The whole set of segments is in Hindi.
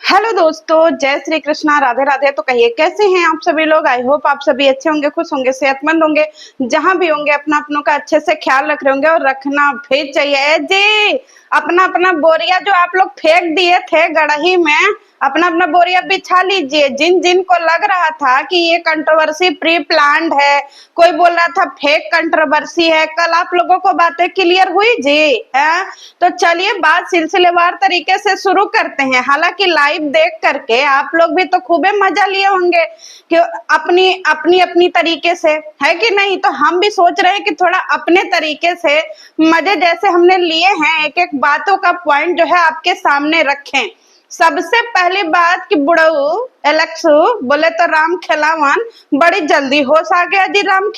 हेलो दोस्तों, जय श्री कृष्णा, राधे राधे। तो कहिए कैसे हैं आप सभी लोग। आई होप आप सभी अच्छे होंगे, खुश होंगे, सेहतमंद होंगे। जहां भी होंगे अपना अपनों का अच्छे से ख्याल रख रहे होंगे और रखना भी चाहिए जी। अपना अपना बोरिया जो आप लोग फेंक दिए थे गड़ही में, अपना अपना बोरिया बिछा लीजिए। जिन जिन को लग रहा था कि ये कंट्रोवर्सी प्री प्लान्ड है, कोई बोल रहा था फेक कंट्रोवर्सी है, कल आप लोगों को बातें क्लियर हुई जी है। तो चलिए बात सिलसिलेवार तरीके से शुरू करते हैं। हालांकि लाइव देख करके आप लोग भी तो खूबे मजा लिए होंगे कि अपनी अपनी अपनी तरीके से, है कि नहीं। तो हम भी सोच रहे हैं कि थोड़ा अपने तरीके से मजे जैसे हमने लिए हैं, एक एक बातों का पॉइंट जो है आपके सामने रखें। सबसे पहली बात कि बुढ़ऊ एलेक्सू बोले तो राम खिलावन, बड़ी जल्दी होश आ गया जी। राम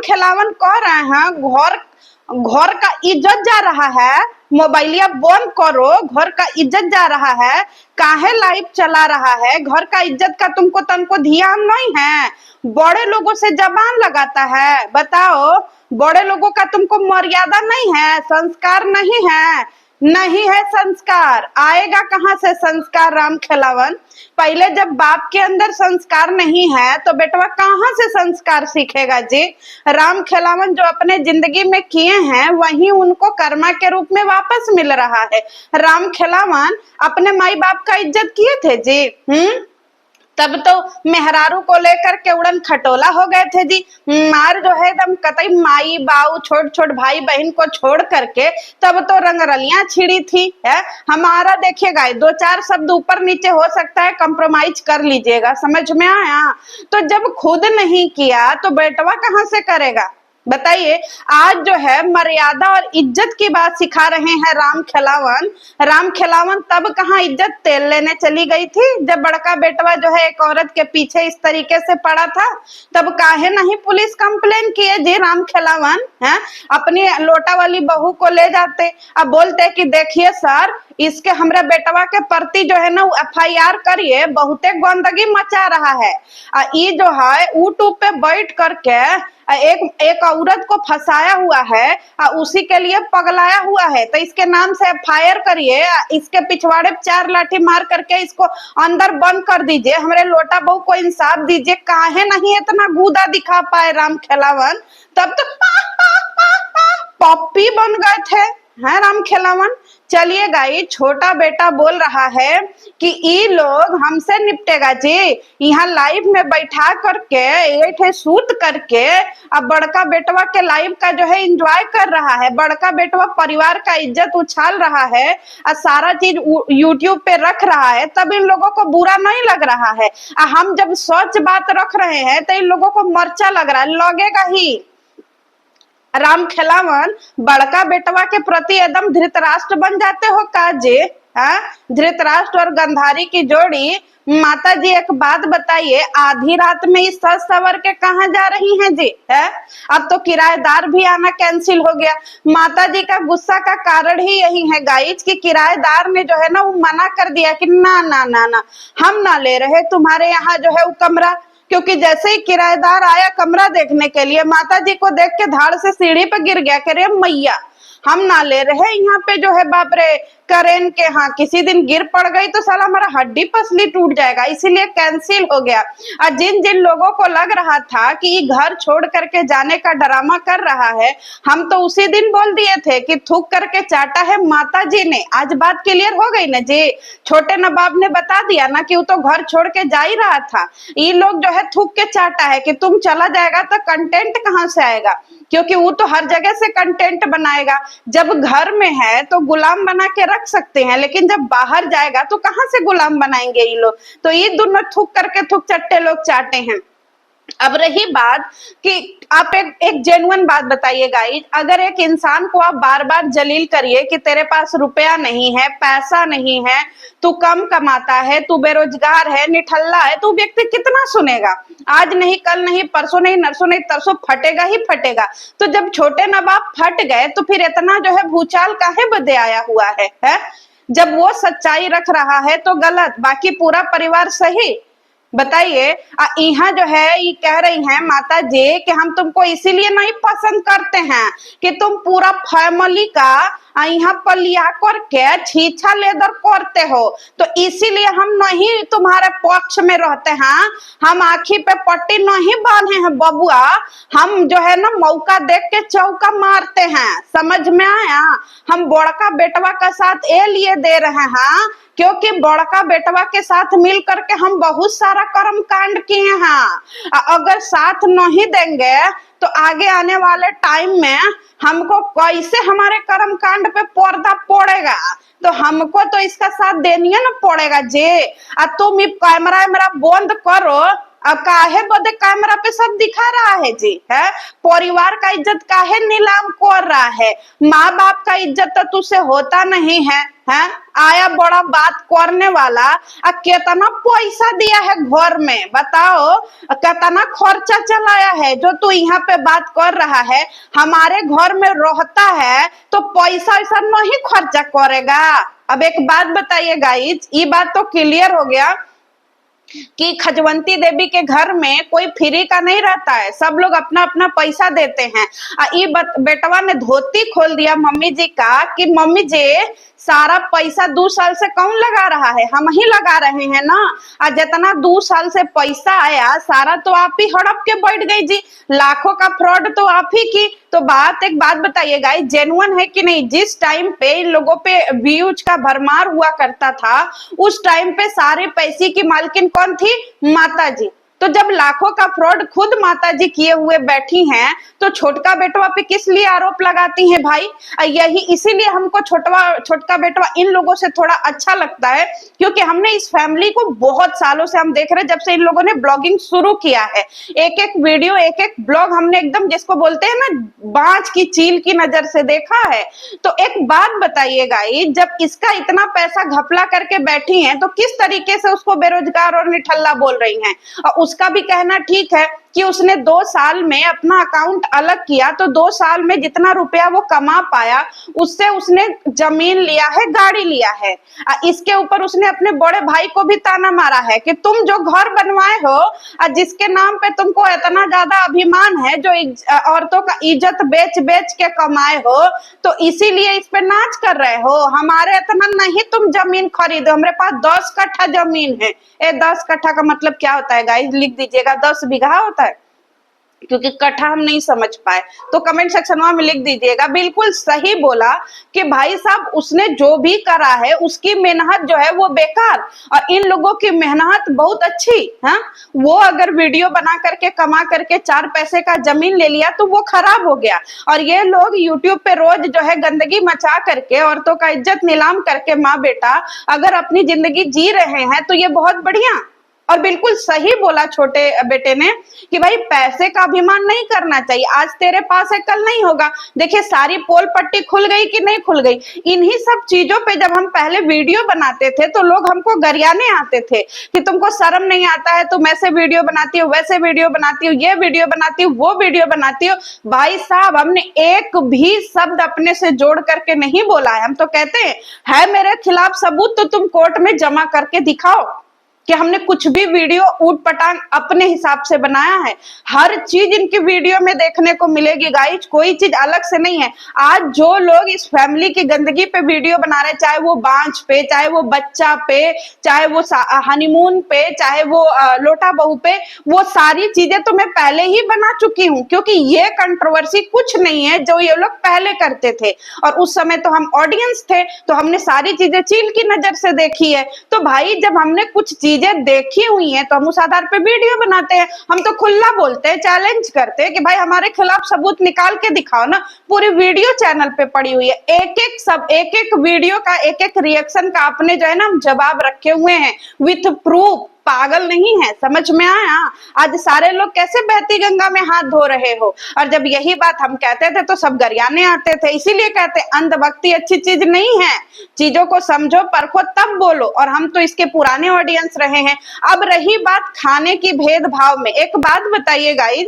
खिलावन कह रहे हैं घर घर का इज्जत जा रहा है, मोबाइलिया बंद करो, घर का इज्जत जा रहा है। काहे लाइव चला रहा है, घर का इज्जत का तुमको तनको ध्यान नहीं है। बड़े लोगों से जबान लगाता है, बताओ। बड़े लोगों का तुमको मर्यादा नहीं है, संस्कार नहीं है। नहीं है संस्कार, आएगा कहाँ से संस्कार राम खिलावन। पहले जब बाप के अंदर संस्कार नहीं है तो बेटवा कहाँ से संस्कार सीखेगा जी। राम खिलावन जो अपने जिंदगी में किए हैं वही उनको कर्मा के रूप में वापस मिल रहा है। राम खिलावन अपने माई बाप का इज्जत किए थे जी। तब तो मेहरारू को लेकर के उड़न खटोला हो गए थे जी। मार जो है एकदम कतई माई बाऊ छोट छोट भाई बहन को छोड़ करके तब तो रंगरलियां छिड़ी थी है। हमारा देखिएगा दो चार शब्द ऊपर नीचे हो सकता है, कंप्रोमाइज कर लीजिएगा, समझ में आया। तो जब खुद नहीं किया तो बेटवा कहाँ से करेगा बताइए। आज जो है मर्यादा और इज्जत की बात सिखा रहे हैं राम खिलावन तब कहाँ इज्जत तेल लेने चली गई थी जब बड़का बेटवा जो है एक औरत के पीछे इस तरीके से पड़ा था। तब काहे नहीं पुलिस कंप्लेन किए जी राम खिलावन है। अपनी लोटा वाली बहू को ले जाते, अब बोलते कि देखिए सर इसके हमरा बेटवा के प्रति जो है ना FIR करिए, बहुते गंदगी मचा रहा है। ये जो है यूट्यूब पे बैठ करके एक औरत को फंसाया हुआ है, उसी के लिए पगलाया हुआ है। तो इसके नाम से FIR करिए, इसके पिछवाड़े 4 लाठी मार करके इसको अंदर बंद कर दीजिए, हमारे लोटा बहू को इंसाफ दीजिए। काहे नहीं इतना गूदा दिखा पाए राम खिलावन। तब तो पप्पी बन गए थे है राम खिलावन। चलिए गाई, छोटा बेटा बोल रहा है कि ये लोग हमसे निपटेगा जी। यहाँ लाइव में बैठा करके ये सूत करके अब बड़का बेटवा के लाइव का जो है एंजॉय कर रहा है। बड़का बेटवा परिवार का इज्जत उछाल रहा है और सारा चीज यूट्यूब पे रख रहा है, तब इन लोगों को बुरा नहीं लग रहा है। हम जब सच बात रख रहे हैं तो इन लोगों को मर्चा लग रहा है, लगेगा ही। राम खिलावन बड़का बेटवा के प्रति एकदम धृतराष्ट्र बन जाते हो का जी। धृतराष्ट्र और गंधारी की जोड़ी। माता जी एक बात बताइए, आधी रात में इस सज सवर के कहाँ जा रही हैं जी है। अब तो किराएदार भी आना कैंसिल हो गया। माता जी का गुस्सा का कारण ही यही है गाइज कि किराएदार ने जो है ना वो मना कर दिया कि ना ना ना ना हम ना ले रहे तुम्हारे यहाँ जो है वो कमरा। क्योंकि जैसे ही किराएदार आया कमरा देखने के लिए, माता जी को देख के धाड़ से सीढ़ी पे गिर गया, कह रहे मैया हम ना ले रहे यहाँ पे जो है। बाप रे करेन के हाँ किसी दिन गिर पड़ गई तो साला हमारा हड्डी पसली टूट जाएगा, इसीलिए कैंसिल हो गया। और जिन जिन लोगों को लग रहा था कि ये घर छोड़ करके जाने का ड्रामा कर रहा है, हम तो उसी दिन बोल दिए थे कि थूक करके चाटा है माता जी ने। आज बात क्लियर हो गई ना जी। छोटे नवाब ने बता दिया ना कि वो तो घर छोड़ के जा ही रहा था। ये लोग जो है थूक के चाटा है कि तुम चला जाएगा तो कंटेंट कहाँ से आएगा, क्योंकि वो तो हर जगह से कंटेंट बनाएगा। जब घर में है तो गुलाम बना के रख सकते हैं, लेकिन जब बाहर जाएगा तो कहां से गुलाम बनाएंगे ये लोग। तो ये दोनों थूक करके थूक चट्टे लोग चाटे हैं। अब रही बात कि आप एक जेन्युइन बात बताइए गाइज, अगर एक इंसान को आप बार बार जलील करिए कि तेरे पास रुपया नहीं है, पैसा नहीं है, तू कम कमाता है, तू बेरोजगार है, निठल्ला है, तो व्यक्ति कितना सुनेगा। आज नहीं कल नहीं परसों नहीं नरसों नहीं तरसों फटेगा ही फटेगा। तो जब छोटे नवाब फट गए तो फिर इतना जो है भूचाल काहे बदे आया हुआ है? जब वो सच्चाई रख रहा है तो गलत, बाकी पूरा परिवार सही। बताइए। यहाँ जो है ये कह रही हैं माता जी कि हम तुमको इसीलिए नहीं पसंद करते हैं कि तुम पूरा फैमिली का यहाँ पर लिया करके छीछा लेदर करते हो, तो इसीलिए हम नहीं तुम्हारे पक्ष में रहते हैं। हम आँखी पे पट्टी नहीं बांधे हैं बबुआ, हम जो है ना मौका देख के चौका मारते हैं, समझ में आया। हम बड़का बेटवा का साथ ये लिए दे रहे हैं क्योंकि बड़का बेटवा के साथ मिल करके हम बहुत सारा कर्म कांड किए हैं। अगर साथ नहीं देंगे तो आगे आने वाले टाइम में हमको कैसे हमारे कर्म कांड पे पर्दा पड़ेगा, तो हमको तो इसका साथ देनी है ना पड़ेगा जे। तुम कैमरा मेरा बंद करो, अब काहे बदे कैमरा पे सब दिखा रहा है जी, है परिवार का इज्जत काहे नीलाम कर रहा है, माँ बाप का इज्जत तो तुझसे होता नहीं है। है आया बड़ा बात करने वाला, कितना पैसा दिया है घर में बताओ, कितना खर्चा चलाया है जो तू यहाँ पे बात कर रहा है। हमारे घर में रहता है तो पैसा ऐसा नहीं खर्चा करेगा। अब एक बात बताइए गाइस, ये बात तो क्लियर हो गया कि खजवंती देवी के घर में कोई फ्री का नहीं रहता है, सब लोग अपना अपना पैसा देते हैं। ये बेटवा ने धोती खोल दिया मम्मी जी का कि मम्मी जी सारा पैसा 2 साल से कौन लगा रहा है, हम ही लगा रहे हैं ना। जितना 2 साल से पैसा आया सारा तो आप ही हड़प के बैठ गई जी, लाखों का फ्रॉड तो आप ही की। तो एक बात बताइए गाइस, जेन्युइन है कि नहीं। जिस टाइम पे इन लोगों पे व्यूज का भरमार हुआ करता था उस टाइम पे सारे पैसे की मालकिन कौन थी, माता जी। तो जब लाखों का फ्रॉड खुद माता जी किए हुए बैठी हैं तो छोटका बेटवा पे किस लिए आरोप लगाती हैं भाई। यही इसीलिए हमको छोटका बेटवा इन लोगों से थोड़ा अच्छा लगता है क्योंकि हमने इस फैमिली को बहुत सालों से हम देख रहे हैं, जब से इन लोगों ने ब्लॉगिंग शुरू किया है। एक एक वीडियो एक एक ब्लॉग हमने एकदम जिसको बोलते हैं ना बाज की चील की नजर से देखा है। तो एक बात बताइएगा, जब इसका इतना पैसा घपला करके बैठी हैं तो किस तरीके से उसको बेरोजगार और निठल्ला बोल रही हैं। और उसका भी कहना ठीक है कि उसने 2 साल में अपना अकाउंट अलग किया तो 2 साल में जितना रुपया वो कमा पाया उससे उसने जमीन लिया है, गाड़ी लिया है। इसके ऊपर उसने अपने बड़े भाई को भी ताना मारा है कि तुम जो घर बनवाए हो जिसके नाम पे तुमको इतना ज्यादा अभिमान है, जो औरतों का इज्जत बेच बेच के कमाए हो, तो इसीलिए इस पे नाच कर रहे हो। हमारे इतना नहीं तुम जमीन खरीदो, हमारे पास 10 कट्ठा जमीन है। 10 कट्ठा का मतलब क्या होता है गाइस, लिख दीजिएगा। 10 बीघा होता है, क्योंकि कट्ठा हम नहीं समझ पाए तो कमेंट सेक्शन में लिख दीजिएगा। बिल्कुल सही बोला कि भाई साहब उसने जो भी करा है उसकी मेहनत जो है वो बेकार, और इन लोगों की मेहनत बहुत अच्छी है। वो अगर वीडियो बना करके कमा करके 4 पैसे का जमीन ले लिया तो वो खराब हो गया, और ये लोग यूट्यूब पे रोज जो है गंदगी मचा करके औरतों का इज्जत नीलाम करके माँ बेटा अगर अपनी जिंदगी जी रहे हैं तो ये बहुत बढ़िया। और बिल्कुल सही बोला छोटे बेटे ने कि भाई पैसे का अभिमान नहीं करना चाहिए, आज तेरे पास है कल नहीं होगा। देखिए सारी पोल पट्टी खुल गई कि नहीं खुल गई। इन्हीं सब चीजों पे जब हम पहले वीडियो बनाते थे तो लोग हमको गरियाने आते थे कि तुमको शर्म नहीं आता है, तुम ऐसे वीडियो बनाती हो, वैसे वीडियो बनाती हो, ये वीडियो बनाती हो, वो वीडियो बनाती हो। भाई साहब हमने एक भी शब्द अपने से जोड़ करके नहीं बोला है। हम तो कहते हैं है मेरे खिलाफ सबूत तो तुम कोर्ट में जमा करके दिखाओ कि हमने कुछ भी वीडियो ऊट पटांग अपने हिसाब से बनाया है। हर चीज इनकी वीडियो में देखने को मिलेगी गाइज, कोई चीज अलग से नहीं है। आज जो लोग इस फैमिली की गंदगी पे वीडियो बना रहे, चाहे वो बांझ पे, चाहे वो बच्चा पे, चाहे वो हनीमून पे, चाहे वो लोटा बहू पे, वो सारी चीजें तो मैं पहले ही बना चुकी हूँ, क्योंकि ये कंट्रोवर्सी कुछ नहीं है जो ये लोग पहले करते थे। और उस समय तो हम ऑडियंस थे तो हमने सारी चीजें चील की नजर से देखी है। तो भाई जब हमने कुछ चीजें देखी हुई हैं तो हम उस आधार पे वीडियो बनाते हैं। हम तो खुला बोलते हैं, चैलेंज करते हैं कि भाई हमारे खिलाफ सबूत निकाल के दिखाओ ना। पूरी वीडियो चैनल पे पड़ी हुई है, एक एक वीडियो का एक एक रिएक्शन का आपने जो है ना जवाब रखे हुए हैं विथ प्रूफ। पागल नहीं है, समझ में आया। आज सारे लोग कैसे बहती गंगा में हाथ धो रहे हो, और जब यही बात हम कहते थे तो सब गरियाने आते थे। इसीलिए कहते अंधभक्ति अच्छी चीज नहीं है, चीजों को समझो परखो तब बोलो। और हम तो इसके पुराने ऑडियंस रहे हैं। अब रही बात खाने की भेदभाव में, एक बात बताइए गाइस,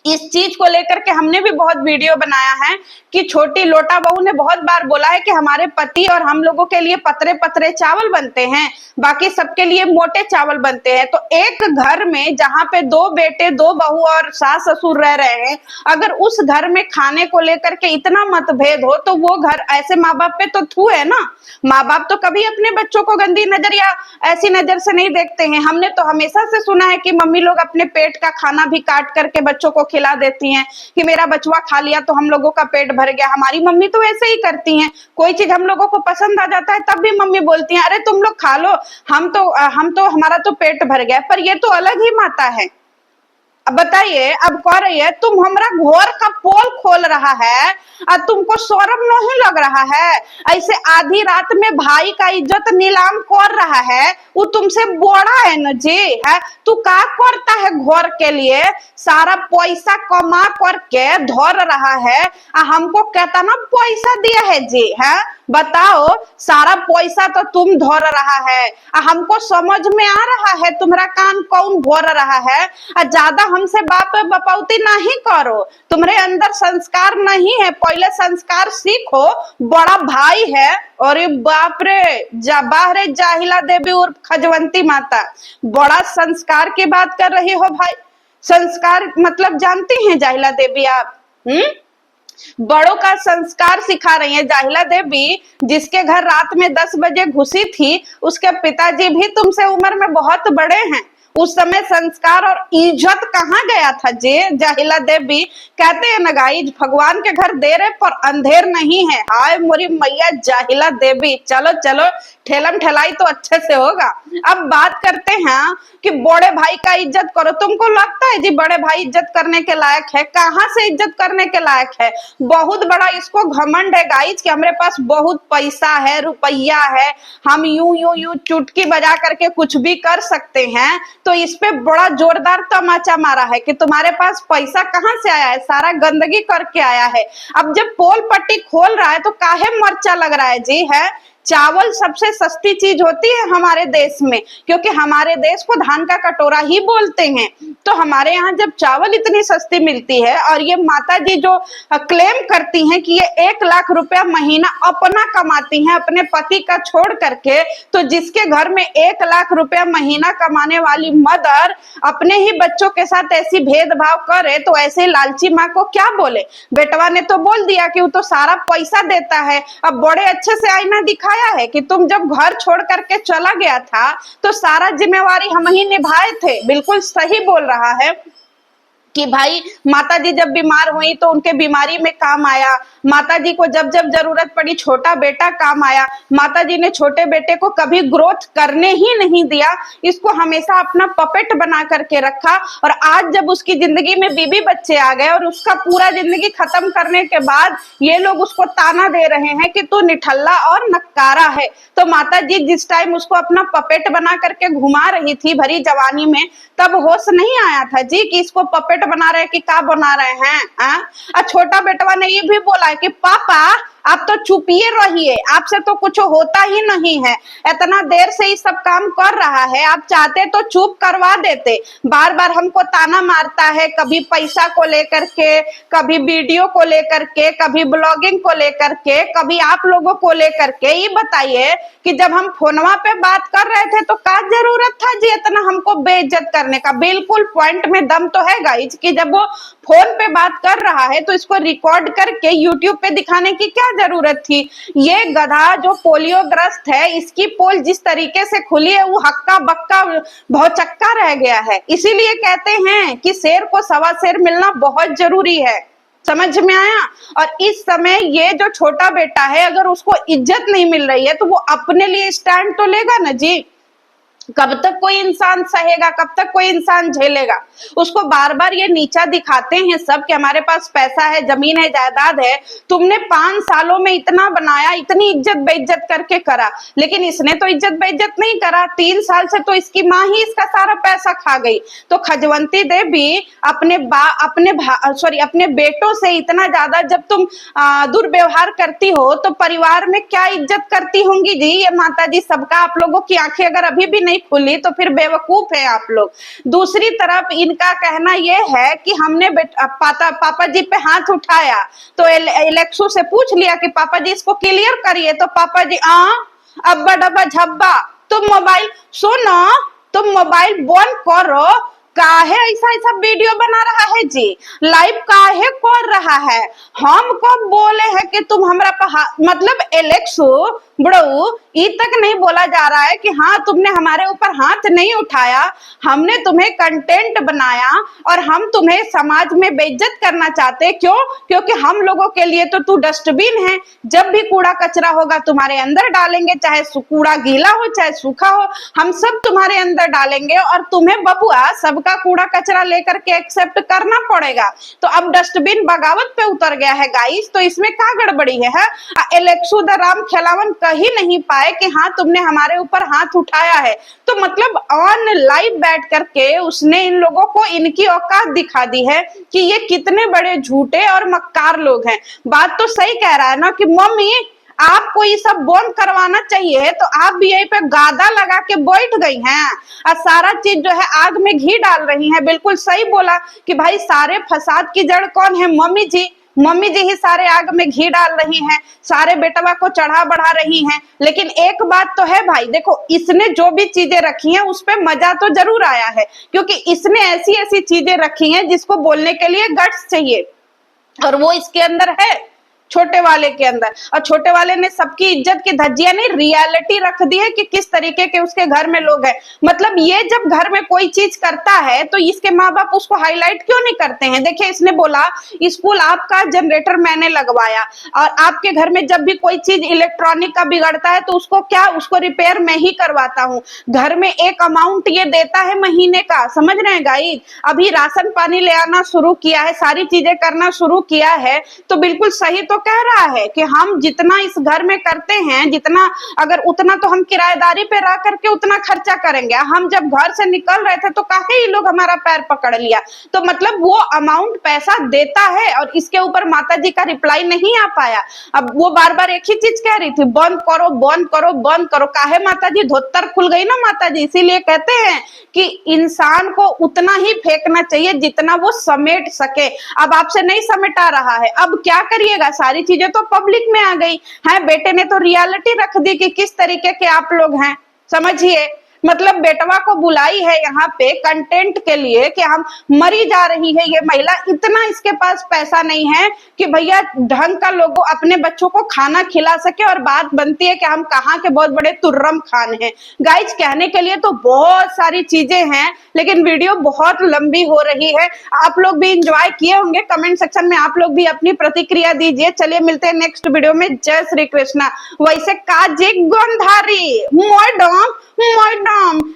इस चीज को लेकर के हमने भी बहुत वीडियो बनाया है कि छोटी लोटा बहू ने बहुत बार बोला है कि हमारे पति और हम लोगों के लिए पतरे पतरे चावल बनते हैं, बाकी सबके लिए मोटे चावल बनते हैं। तो एक घर में जहां पे दो बेटे, दो बहू और सास ससुर रह रहे हैं, अगर उस घर में खाने को लेकर के इतना मतभेद हो तो वो घर ऐसे माँ बाप पे तो थू है ना। माँ बाप तो कभी अपने बच्चों को गंदी नजर या ऐसी नजर से नहीं देखते हैं। हमने तो हमेशा से सुना है कि मम्मी लोग अपने पेट का खाना भी काट करके बच्चों को खिला देती हैं कि मेरा बचवा खा लिया तो हम लोगों का पेट भर गया। हमारी मम्मी तो ऐसे ही करती हैं, कोई चीज हम लोगों को पसंद आ जाता है तब भी मम्मी बोलती हैं अरे तुम लोग खा लो, हम तो हमारा तो पेट भर गया। पर ये तो अलग ही माता है। अब बताइए, अब कह रही है तुम हमारा घर का पोल खोल रहा है और तुमको शर्म नहीं लग रहा है? ऐसे आधी रात में भाई का इज्जत नीलाम कर रहा है, वो तुमसे बड़ा है न जी। है तू क्या करता है घर के लिए? सारा पैसा कमा करके धर रहा है, हमको कहता ना पैसा दिया है जी। है बताओ, सारा पैसा तो तुम धर रहा है, हमको समझ में आ रहा है तुम्हारा कान कौन भर रहा है। ज्यादा हमसे बाप बपौती नहीं करो, तुम्हारे अंदर संस्कार नहीं है, पहले संस्कार सीखो। बड़ा भाई है, अरे बाप रे, बाहरे जाहिला देवी उर्फ खजवंती माता, बड़ा संस्कार की बात कर रही हो भाई। संस्कार मतलब जानती हैं जाहिला देवी आप? बड़ों का संस्कार सिखा रही है जाहिला देवी। जिसके घर रात में 10 बजे घुसी थी, उसके पिताजी भी तुमसे उम्र में बहुत बड़े हैं। उस समय संस्कार और इज्जत कहाँ गया था जी जाहिला देवी? कहते हैं ना गाइस, भगवान के घर देर है पर अंधेर नहीं है। हाय मोरी मैया जाहिला देवी, चलो चलो ठेलम ठेलाई तो अच्छे से होगा। अब बात करते हैं कि बड़े भाई का इज्जत करो। तुमको लगता है जी बड़े भाई इज्जत करने के लायक है? कहाँ से इज्जत करने के लायक है? बहुत बड़ा इसको घमंड है गाइस कि हमारे पास बहुत पैसा है, रुपया है, हम यूं यूं यूं चुटकी बजा करके कुछ भी कर सकते हैं। तो इस पे बड़ा जोरदार तमाचा मारा है कि तुम्हारे पास पैसा कहाँ से आया है? सारा गंदगी करके आया है। अब जब पोल पट्टी खोल रहा है तो काहे मर्चा लग रहा है जी? है चावल सबसे सस्ती चीज होती है हमारे देश में, क्योंकि हमारे देश को धान का कटोरा ही बोलते हैं। तो हमारे यहाँ जब चावल इतनी सस्ती मिलती है और ये माता जी जो क्लेम करती हैं कि ये 1 लाख रुपया महीना अपना कमाती हैं अपने पति का छोड़ करके, तो जिसके घर में 1 लाख रुपया महीना कमाने वाली मदर अपने ही बच्चों के साथ ऐसी भेदभाव करे तो ऐसे लालची माँ को क्या बोले? बेटवा ने तो बोल दिया कि वो तो सारा पैसा देता है। अब बड़े अच्छे से आईना दिखा है कि तुम जब घर छोड़ करके चला गया था तो सारा जिम्मेवारी हम ही निभाए थे। बिल्कुल सही बोल रहा है कि भाई माता जी जब बीमार हुई तो उनके बीमारी में काम आया, माता जी को जब जब जरूरत पड़ी छोटा बेटा काम आया। माता जी ने छोटे बेटे को कभी ग्रोथ करने ही नहीं दिया, इसको हमेशा अपना पपेट बना करके रखा। और आज जब उसकी जिंदगी में बीबी बच्चे आ गए और उसका पूरा जिंदगी खत्म करने के बाद ये लोग उसको ताना दे रहे हैं कि तू निठल्ला और नक्कारा है। तो माता जी जिस टाइम उसको अपना पपेट बना करके घुमा रही थी भरी जवानी में, तब होश नहीं आया था जी कि इसको पपेट बना रहे कि क्या बना रहे हैं। छोटा बेटवा ने ये भी बोला है कि पापा आप तो चुपिए रहिए, आपसे तो कुछ होता ही नहीं है, इतना देर से ही सब काम कर रहा है, आप चाहते तो चुप करवा देते। बार बार हमको ताना मारता है, कभी पैसा को लेकर के, कभी वीडियो को लेकर के, कभी ब्लॉगिंग को लेकर के, कभी आप लोगों को लेकर के। ये बताइए कि जब हम फोनवा पे बात कर रहे थे तो क्या जरूरत था जी इतना हमको बेइज्जत करने का? बिल्कुल पॉइंट में दम तो है गाइस कि जब वो फोन पे बात कर रहा है तो इसको रिकॉर्ड करके यूट्यूब पे दिखाने की क्या जरूरत थी? ये गधा जो पोलियो ग्रस्त है, इसकी पोल जिस तरीके से खुली है वो हक्का बक्का भौचक्का रह गया है। इसीलिए कहते हैं कि शेर को सवा शेर मिलना बहुत जरूरी है। समझ में आया? और इस समय ये जो छोटा बेटा है, अगर उसको इज्जत नहीं मिल रही है तो वो अपने लिए स्टैंड तो लेगा ना जी। कब तक कोई इंसान सहेगा, कब तक कोई इंसान झेलेगा? उसको बार बार ये नीचा दिखाते हैं सब कि हमारे पास पैसा है, जमीन है, जायदाद है। तुमने 5 सालों में इतना बनाया, इतनी इज्जत बेइज्जत करके करा, लेकिन इसने तो इज्जत बेइज्जत नहीं करा। 3 साल से तो इसकी माँ ही इसका सारा पैसा खा गई। तो खजवंती देवी अपने बेटों से इतना ज्यादा जब तुम दुर्व्यवहार करती हो तो परिवार में क्या इज्जत करती होंगी जी ये माता जी? सबका आप लोगों की आंखें अगर अभी भी नहीं नहीं खुली तो फिर बेवकूफ है आप लोग। दूसरी तरफ इनका कहना ये है कि हमने पापा जी पे हाथ उठाया तो इलेक्सो से पूछ लिया कि पापा जी इसको क्लियर करिए, तो पापा जी अब्बा डब्बा झब्बा तुम मोबाइल बंद करो। काहे ऐसा ऐसा वीडियो बना रहा है जी, लाइव काहे कर रहा है? हमको बोले हैं कि तुम हमरा मतलब एलेक्सो ब्रो, ये तक नहीं बोला जा रहा है कि हाँ तुमने हमारे ऊपर हाथ नहीं उठाया, हमने तुम्हें कंटेंट बनाया और हम तुम्हें समाज में बेइज्जत करना चाहते। क्यों? क्योंकि हम लोगों के लिए तो तू डस्टबिन है, जब भी कूड़ा कचरा होगा तुम्हारे अंदर डालेंगे, चाहे कूड़ा गीला हो चाहे सूखा हो, हम सब तुम्हारे अंदर डालेंगे और तुम्हें बबुआ सबका कूड़ा कचरा लेकर के एक्सेप्ट करना पड़ेगा। तो अब डस्टबिन बगावत पे उतर गया है गाइस, तो इसमें क्या गड़बड़ी है? एलेक्सो द राम खेलावन कही नहीं पाए कि हाँ तुमने हमारे ऊपर हाथ उठाया है, तो मतलब ऑन लाइव बैठ करके उसने इन लोगों को इनकी औकात दिखा दी है कि ये कितने बड़े झूठे और मक्कार लोग हैं। बात तो सही कह रहा है ना कि मम्मी आपको ये सब बंद करवाना चाहिए, तो आप भी यहीं पे गादा लगा के बैठ गई हैं और सारा चीज जो है आग में घी डाल रही हैं। बिल्कुल सही बोला कि भाई सारे फसाद की जड़ कौन है? मम्मी जी ही सारे आग में घी डाल रही हैं, सारे बेटवा को चढ़ा बढ़ा रही हैं। लेकिन एक बात तो है भाई, देखो इसने जो भी चीजें रखी हैं उस पे मजा तो जरूर आया है, क्योंकि इसने ऐसी ऐसी चीजें रखी हैं जिसको बोलने के लिए गट्स चाहिए, और वो इसके अंदर है छोटे वाले के अंदर। और छोटे वाले ने सबकी इज्जत की धज्जियां नहीं, रियलिटी रख दी है कि किस तरीके के उसके घर में लोग हैं। मतलब ये जब घर में कोई चीज करता है तो इसके माँ बाप उसको हाईलाइट क्यों नहीं करते हैं? देखिए इसने बोला स्कूल आपका जनरेटर मैंने लगवाया, और आपके घर में जब भी कोई चीज इलेक्ट्रॉनिक का बिगड़ता है तो उसको रिपेयर मैं ही करवाता हूँ। घर में एक अमाउंट ये देता है महीने का, समझ रहे हैं गाइस? अभी राशन पानी ले आना शुरू किया है, सारी चीजें करना शुरू किया है, तो बिल्कुल सही तो कह रहा है कि हम जितना इस घर में करते हैं, जितना अगर उतना तो हम किराएदारी पे रह करके उतना खर्चा करेंगे। हम जब घर से निकल रहे थे तो काहे ये लोग हमारा पैर पकड़ लिया? तो मतलब वो अमाउंट पैसा देता है और इसके ऊपर माता जी का रिप्लाई नहीं आ पाया। अब वो बार बार एक ही चीज कह रही थी, बंद करो बंद करो बंद करो। काहे माता जी? धोतर खुल गई ना माता जी। इसीलिए कहते हैं कि इंसान को उतना ही फेंकना चाहिए जितना वो समेट सके। अब आपसे नहीं समेटा रहा है, अब क्या करिएगा? सारी चीजें तो पब्लिक में आ गई है। बेटे ने तो रियलिटी रख दी कि किस तरीके के आप लोग हैं, समझिए। मतलब बेटवा को बुलाई है यहाँ पे कंटेंट के लिए कि हम मरी जा रही है ये महिला, इतना इसके पास पैसा नहीं है कि भैया ढंग का लोगों अपने बच्चों को खाना खिला सके। और बात बनती है कि हम कहाँ के बहुत बड़े तुर्रम खान हैं। गाइज कहने के लिए तो बहुत सारी चीजें हैं, लेकिन वीडियो बहुत लंबी हो रही है। आप लोग भी इंजॉय किए होंगे, कमेंट सेक्शन में आप लोग भी अपनी प्रतिक्रिया दीजिए। चलिए मिलते हैं नेक्स्ट वीडियो में। जय श्री कृष्णा। वैसे काजी गंधारी मैडम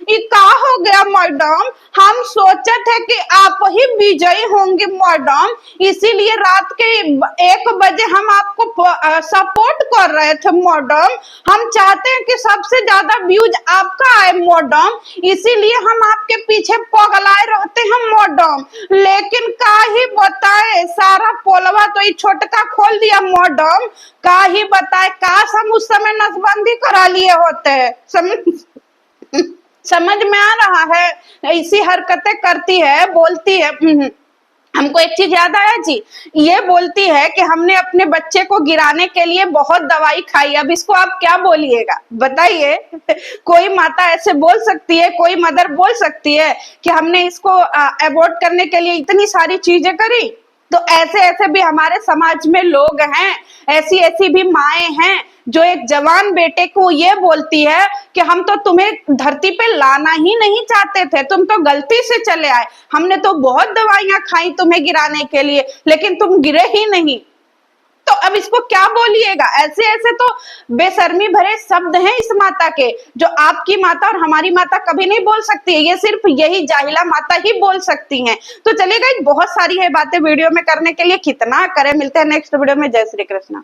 ये का हो गया मैडम? हम सोचे थे कि आप ही विजयी होंगे मैडम, इसीलिए रात के 1 बजे हम आपको सपोर्ट कर रहे थे मैडम। हम चाहते हैं कि सबसे ज्यादा व्यूज आपका आए मैडम, इसीलिए हम आपके पीछे पगलाए रहते हैं मैडम। लेकिन का ही बताए, सारा पोलवा तो ये छोटका खोल दिया मैडम। का ही बताए, काश हम उस समय नसबंदी करा लिए होते। समझ में आ रहा है? ऐसी हरकतें करती है, बोलती है। हमको एक चीज याद आया जी, ये बोलती है कि हमने अपने बच्चे को गिराने के लिए बहुत दवाई खाई। अब इसको आप क्या बोलिएगा बताइए? कोई माता ऐसे बोल सकती है, कोई मदर बोल सकती है कि हमने इसको अबॉर्ट करने के लिए इतनी सारी चीजें करी? तो ऐसे ऐसे भी हमारे समाज में लोग हैं, ऐसी ऐसी भी माएं हैं जो एक जवान बेटे को ये बोलती है कि हम तो तुम्हें धरती पे लाना ही नहीं चाहते थे, तुम तो गलती से चले आए। हमने तो बहुत दवाइयां खाई तुम्हें गिराने के लिए, लेकिन तुम गिरे ही नहीं। तो अब इसको क्या बोलिएगा? ऐसे ऐसे तो बेशर्मी भरे शब्द हैं इस माता के, जो आपकी माता और हमारी माता कभी नहीं बोल सकती है। ये सिर्फ यही जाहिला माता ही बोल सकती हैं। तो चलिए गाइस, बहुत सारी है बातें वीडियो में करने के लिए, कितना करें। मिलते हैं नेक्स्ट वीडियो में। जय श्री कृष्णा।